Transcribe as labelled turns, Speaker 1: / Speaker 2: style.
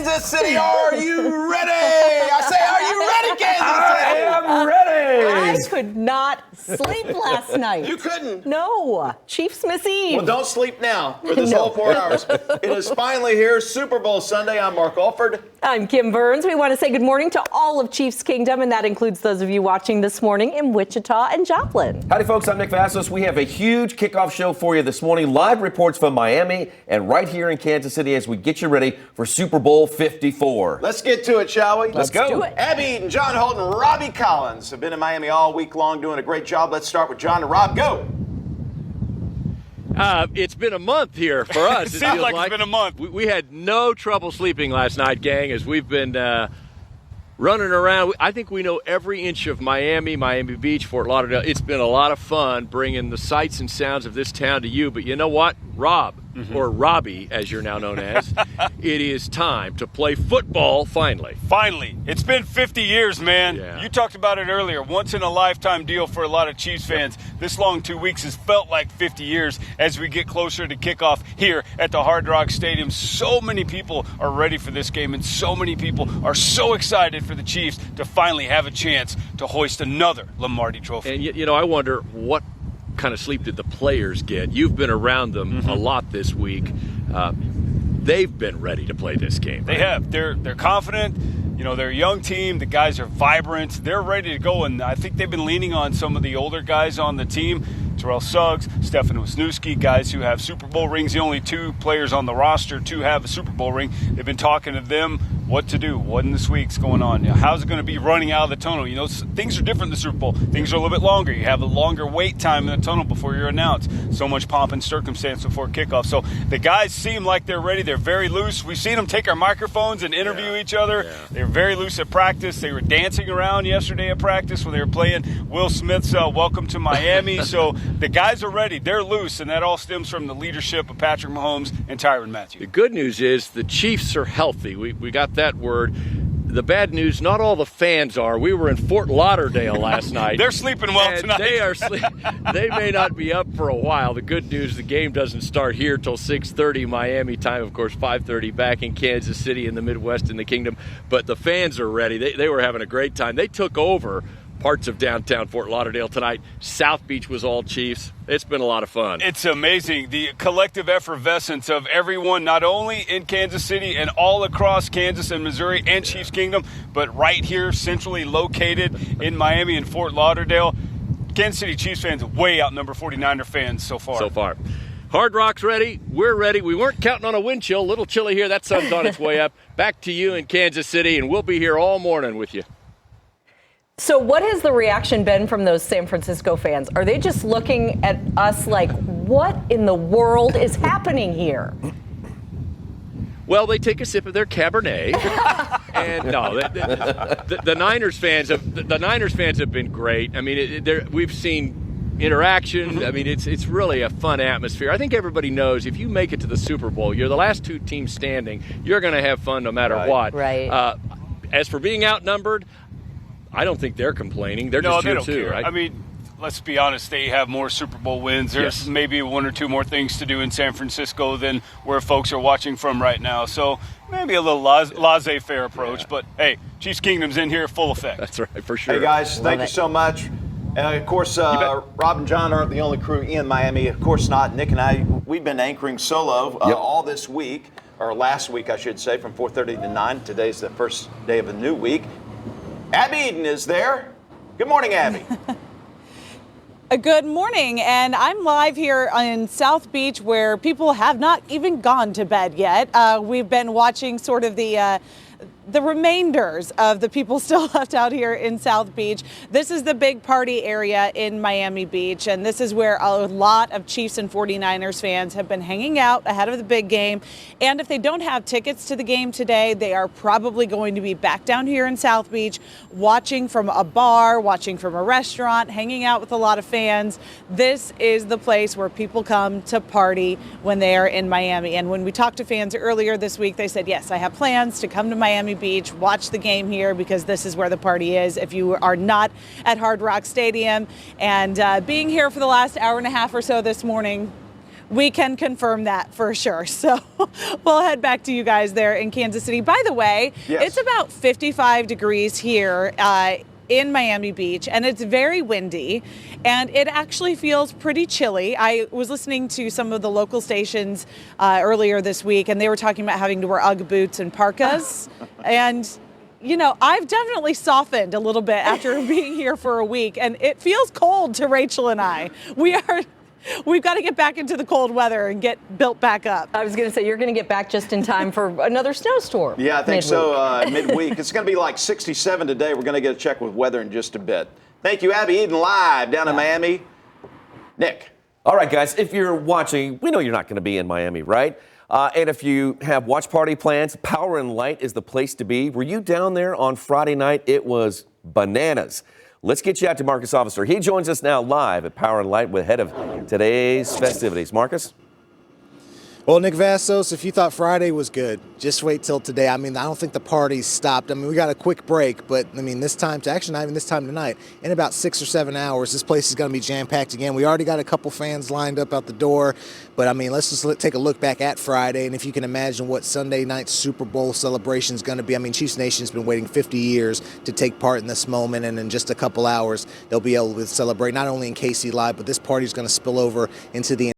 Speaker 1: Kansas City, are you ready? I say, are you ready, Kansas City?
Speaker 2: I am ready.
Speaker 3: I could not sleep last night.
Speaker 1: You couldn't?
Speaker 3: No. Chiefs miss Eve.
Speaker 1: Well, don't sleep now for this whole 4 hours. It is finally here, Super Bowl Sunday. I'm Mark Alford.
Speaker 3: I'm Kim Burns. We want to say good morning to all of Chiefs Kingdom, and that includes those of you watching this morning in Wichita and Joplin.
Speaker 2: Howdy, folks. I'm Nick Vassos. We have a huge kickoff show for you this morning. Live reports from Miami and right here in Kansas City as we get you ready for Super Bowl 54.
Speaker 1: Let's get to it, shall we?
Speaker 2: Let's go.
Speaker 3: Do it.
Speaker 1: Abby Eaton, John Holden, Robbie Collins have been in Miami all week long doing a great job. Let's start with John and Rob. Go.
Speaker 4: It's been a month here for us.
Speaker 5: It seems like it's been a month.
Speaker 4: We had no trouble sleeping last night, gang, as we've been running around. I think we know every inch of Miami Beach, Fort Lauderdale. It's been a lot of fun bringing the sights and sounds of this town to you. But you know what, Rob, or Robbie, as you're now known as, it is time to play football finally.
Speaker 5: Finally. It's been 50 years, man.
Speaker 4: Yeah.
Speaker 5: You talked about it earlier. Once in a lifetime deal for a lot of Chiefs fans. This long 2 weeks has felt like 50 years as we get closer to kickoff here at the Hard Rock Stadium. So many people are ready for this game, and so many people are so excited for the Chiefs to finally have a chance to hoist another Lombardi Trophy.
Speaker 4: And, you know, I wonder what kind of sleep did the players get? You've been around them a lot this week. They've been ready to play this game.
Speaker 5: They have. They're confident. You know, they're a young team. The guys are vibrant. They're ready to go, and I think they've been leaning on some of the older guys on the team. Terrell Suggs, Stefan Wisniewski, guys who have Super Bowl rings. The only two players on the roster to have a Super Bowl ring. They've been talking to them what to do, what in this week's going on. You know, how's it going to be running out of the tunnel? You know, things are different in the Super Bowl. Things are a little bit longer. You have a longer wait time in the tunnel before you're announced. So much pomp and circumstance before kickoff. So the guys seem like they're ready. They're very loose. We've seen them take our microphones and interview each other. Yeah. They're very loose at practice. They were dancing around yesterday at practice when they were playing Will Smith's Welcome to Miami. So the guys are ready. They're loose, and that all stems from the leadership of Patrick Mahomes and Tyrann Mathieu.
Speaker 4: The good news is the Chiefs are healthy. We got that word. The bad news, not all the fans are. We were in Fort Lauderdale last night.
Speaker 5: They're sleeping well tonight.
Speaker 4: They may not be up for a while. The good news, the game doesn't start here till 6:30 Miami time. Of course, 5:30 back in Kansas City in the Midwest in the Kingdom. But the fans are ready. They were having a great time. They took over parts of downtown Fort Lauderdale tonight. South Beach was all Chiefs. It's been a lot of fun.
Speaker 5: It's amazing, the collective effervescence of everyone, not only in Kansas City and all across Kansas and Missouri and Chiefs Kingdom, but right here, centrally located in Miami and Fort Lauderdale. Kansas City Chiefs fans way outnumber 49er fans so far.
Speaker 4: Hard Rock's ready. We're ready. We weren't counting on a wind chill. A little chilly here. That sun's on its way up. Back to you in Kansas City, and we'll be here all morning with you.
Speaker 3: So what has the reaction been from those San Francisco fans? Are they just looking at us like, what in the world is happening here?
Speaker 4: Well, they take a sip of their Cabernet, and no, the Niners fans have been great. I mean, we've seen interaction. I mean, it's really a fun atmosphere. I think everybody knows if you make it to the Super Bowl, you're the last two teams standing. You're going to have fun no matter what.
Speaker 3: Right.
Speaker 4: As for being outnumbered, I don't think they're complaining. They're just here too, right?
Speaker 5: I mean, let's be honest. They have more Super Bowl wins. There's maybe one or two more things to do in San Francisco than where folks are watching from right now. So maybe a little laissez-faire approach. Yeah. But, hey, Chiefs Kingdom's in here full effect.
Speaker 4: That's right, for sure.
Speaker 1: Hey, guys, thank you so much. And, of course, Rob and John aren't the only crew in Miami. Of course not. Nick and I, we've been anchoring solo all this week, or last week, I should say, from 4:30 to 9. Today's the first day of a new week. Abby Eaton is there. Good morning, Abby.
Speaker 6: Good morning, and I'm live here in South Beach where people have not even gone to bed yet. We've been watching sort of the remainders of the people still left out here in South Beach. This is the big party area in Miami Beach, and this is where a lot of Chiefs and 49ers fans have been hanging out ahead of the big game. And if they don't have tickets to the game today, they are probably going to be back down here in South Beach, watching from a bar, watching from a restaurant, hanging out with a lot of fans. This is the place where people come to party when they are in Miami. And when we talked to fans earlier this week, they said, yes, I have plans to come to Miami Beach, watch the game here because this is where the party is. If you are not at Hard Rock Stadium, and being here for the last hour and a half or so this morning, We can confirm that for sure. So we'll head back to you guys there in Kansas City. By the way, It's about 55 degrees here in Miami Beach, and it's very windy, and it actually feels pretty chilly. I was listening to some of the local stations earlier this week, and they were talking about having to wear Ugg boots and parkas. And you know, I've definitely softened a little bit after being here for a week, and it feels cold to Rachel and I. We've got to get back into the cold weather and get built back up.
Speaker 3: I was going to say, you're going to get back just in time for another snowstorm.
Speaker 1: Yeah, I think so, midweek. It's going to be like 67 today. We're going to get a check with weather in just a bit. Thank you, Abby Eden, live down in Miami. Nick.
Speaker 2: All right, guys, if you're watching, we know you're not going to be in Miami, right? And if you have watch party plans, Power and Light is the place to be. Were you down there on Friday night? It was bananas. Let's get you out to Marcus Officer. He joins us now live at Power and Light with head of today's festivities. Marcus?
Speaker 7: Well, Nick Vassos, if you thought Friday was good, just wait till today. I mean, I don't think the party's stopped. I mean, we got a quick break, but I mean, this time, actually not even this time tonight, in about 6 or 7 hours, this place is going to be jam-packed again. We already got a couple fans lined up out the door, but I mean, let's just take a look back at Friday, and if you can imagine what Sunday night's Super Bowl celebration is going to be. I mean, Chiefs Nation's been waiting 50 years to take part in this moment, and in just a couple hours, they'll be able to celebrate not only in KC Live, but this party is going to spill over into the